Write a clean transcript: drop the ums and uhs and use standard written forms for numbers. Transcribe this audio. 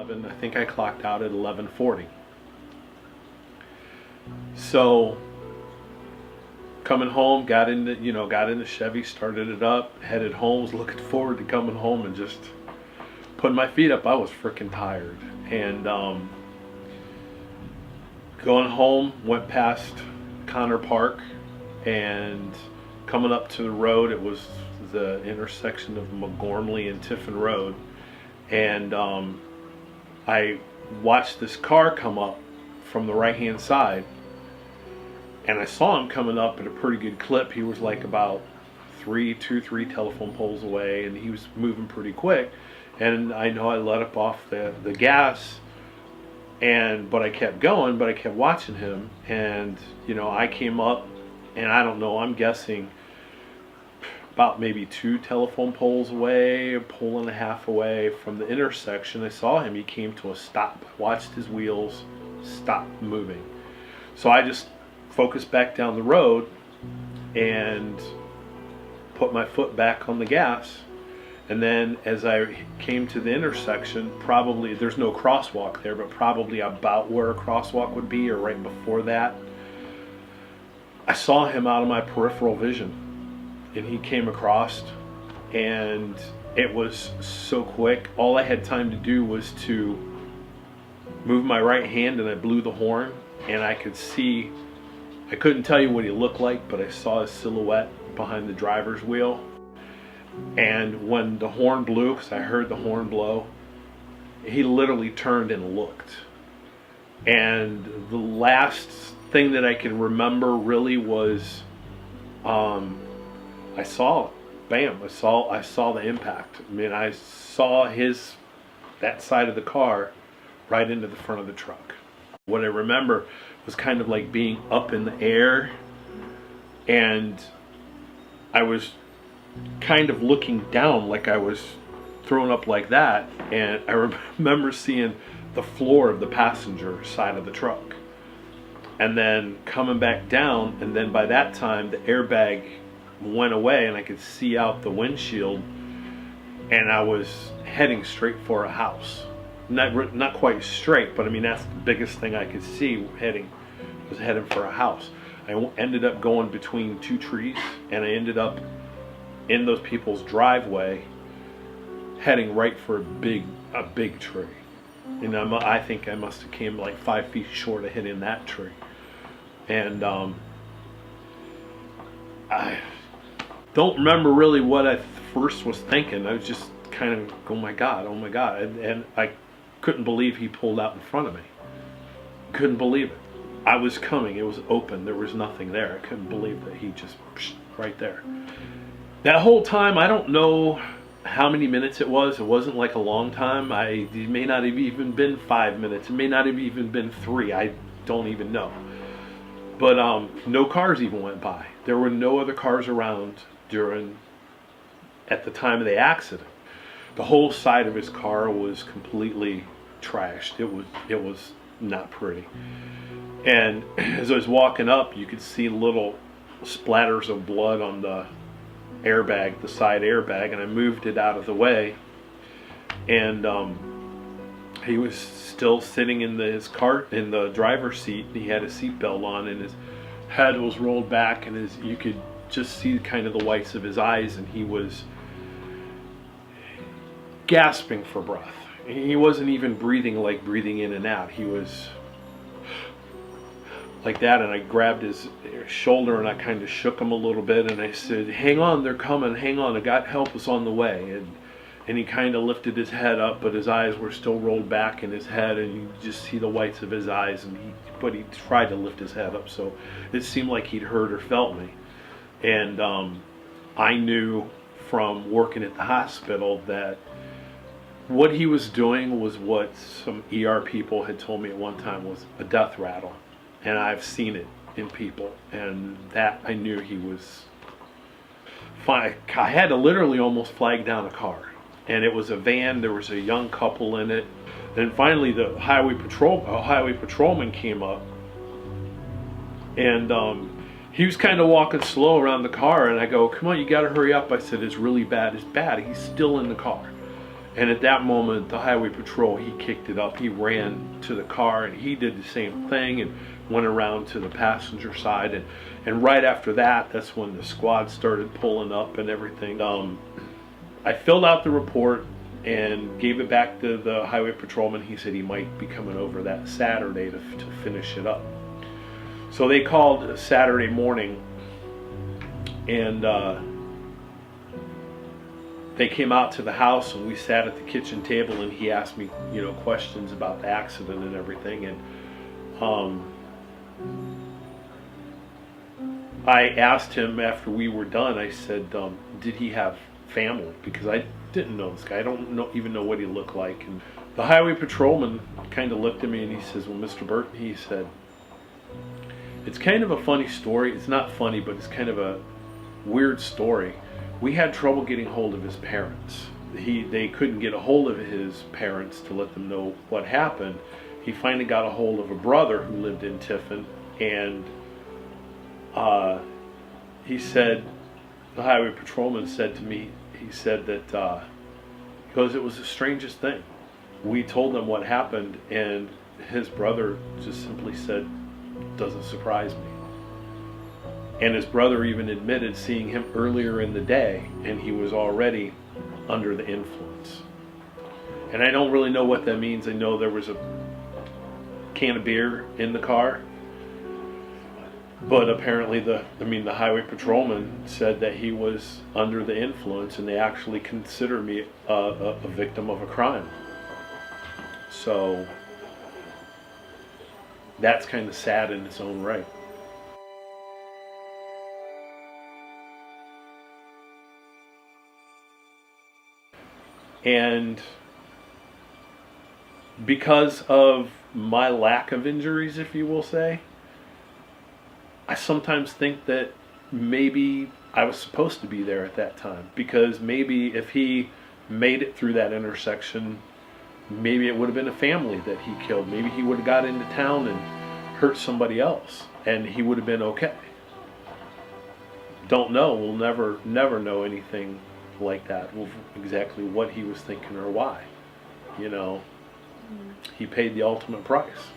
11. I think I clocked out at 11:40. So coming home, got into Chevy, started it up, headed home, was looking forward to coming home and just putting my feet up. I was freaking tired. And going home, went past Connor Park, and coming up to the road, it was the intersection of McGormley and Tiffin Road. And I watched this car come up from the right hand side, and I saw him coming up at a pretty good clip. He was like about three telephone poles away, and he was moving pretty quick. And I know I let up off the gas, but I kept going, but I kept watching him. And I came up, and I don't know, I'm guessing about maybe 2 telephone poles away, a pole and a half away from the intersection. I saw him. He came to a stop. I watched his wheels stop moving. So I just focused back down the road and put my foot back on the gas. And then as I came to the intersection, probably, there's no crosswalk there, but probably about where a crosswalk would be or right before that, I saw him out of my peripheral vision. And he came across, and it was so quick. All I had time to do was to move my right hand, and I blew the horn, and I could see, I couldn't tell you what he looked like, but I saw his silhouette behind the driver's wheel. And when the horn blew, because I heard the horn blow, he literally turned and looked. And the last thing that I can remember really was I saw it. Bam, I saw the impact. I mean, I saw that side of the car right into the front of the truck. What I remember was kind of like being up in the air, and I was kind of looking down, like I was thrown up like that, and I remember seeing the floor of the passenger side of the truck, and then coming back down, and then by that time the airbag went away and I could see out the windshield, and I was heading straight for a house. Not quite straight, but I mean, that's the biggest thing I could see. Was heading for a house. I ended up going between 2 trees, and I ended up in those people's driveway, heading right for a big tree. And I think I must have came like 5 feet short of hitting that tree. And I don't remember really what I first was thinking. I was just kind of, oh my God. And I couldn't believe he pulled out in front of me. Couldn't believe it. I was coming. It was open. There was nothing there. I couldn't believe that he just, right there. That whole time, I don't know how many minutes it was. It wasn't like a long time. It may not have even been 5 minutes. It may not have even been 3. I don't even know. But no cars even went by. There were no other cars around at the time of the accident. The whole side of his car was completely trashed. It was not pretty. And as I was walking up, you could see little splatters of blood on the airbag, the side airbag, and I moved it out of the way. And he was still sitting in his car in the driver's seat. He had a seatbelt on, and his head was rolled back, and you could just see kind of the whites of his eyes, and he was gasping for breath. He wasn't even breathing in and out. He was like that, and I grabbed his shoulder and I kind of shook him a little bit, and I said, "Hang on, they're coming, hang on, I got help is on the way." And he kind of lifted his head up, but his eyes were still rolled back in his head, and you just see the whites of his eyes, but he tried to lift his head up, so it seemed like he'd heard or felt me. And I knew from working at the hospital that what he was doing was what some ER people had told me at one time was a death rattle. And I've seen it in people, and that I knew he was fine. I had to literally almost flag down a car, and it was a van. There was a young couple in it. Then finally, the highway patrolman came up, and he was kind of walking slow around the car. And I go, "Come on, you got to hurry up." I said, "It's really bad. It's bad." He's still in the car, And at that moment, the highway patrol, he kicked it up. He ran to the car and he did the same thing and went around to the passenger side. And right after that, that's when the squad started pulling up and everything. I filled out the report and gave it back to the highway patrolman. He said he might be coming over that Saturday to finish it up. So they called Saturday morning, and they came out to the house, and we sat at the kitchen table, and he asked me, questions about the accident and everything. And I asked him after we were done, I said, did he have family? Because I didn't know this guy. I don't even know what he looked like. And the highway patrolman kind of looked at me and he says, well, Mr. Burton, he said, it's kind of a funny story. It's not funny, but it's kind of a weird story. We had trouble getting hold of his parents. They couldn't get a hold of his parents to let them know what happened. He finally got a hold of a brother who lived in Tiffin, and he said, the highway patrolman said to me, he said that, because it was the strangest thing. We told them what happened, and his brother just simply said, doesn't surprise me. And his brother even admitted seeing him earlier in the day, and he was already under the influence. And I don't really know what that means. I know there was a can of beer in the car, but apparently the highway patrolman said that he was under the influence, and they actually consider me a victim of a crime. So that's kind of sad in its own right. And because of my lack of injuries, if you will say, I sometimes think that maybe I was supposed to be there at that time, because maybe if he made it through that intersection, maybe it would have been a family that he killed. Maybe he would have got into town and hurt somebody else, and he would have been okay. Don't know. We'll never know anything like that, exactly what he was thinking or why. He paid the ultimate price.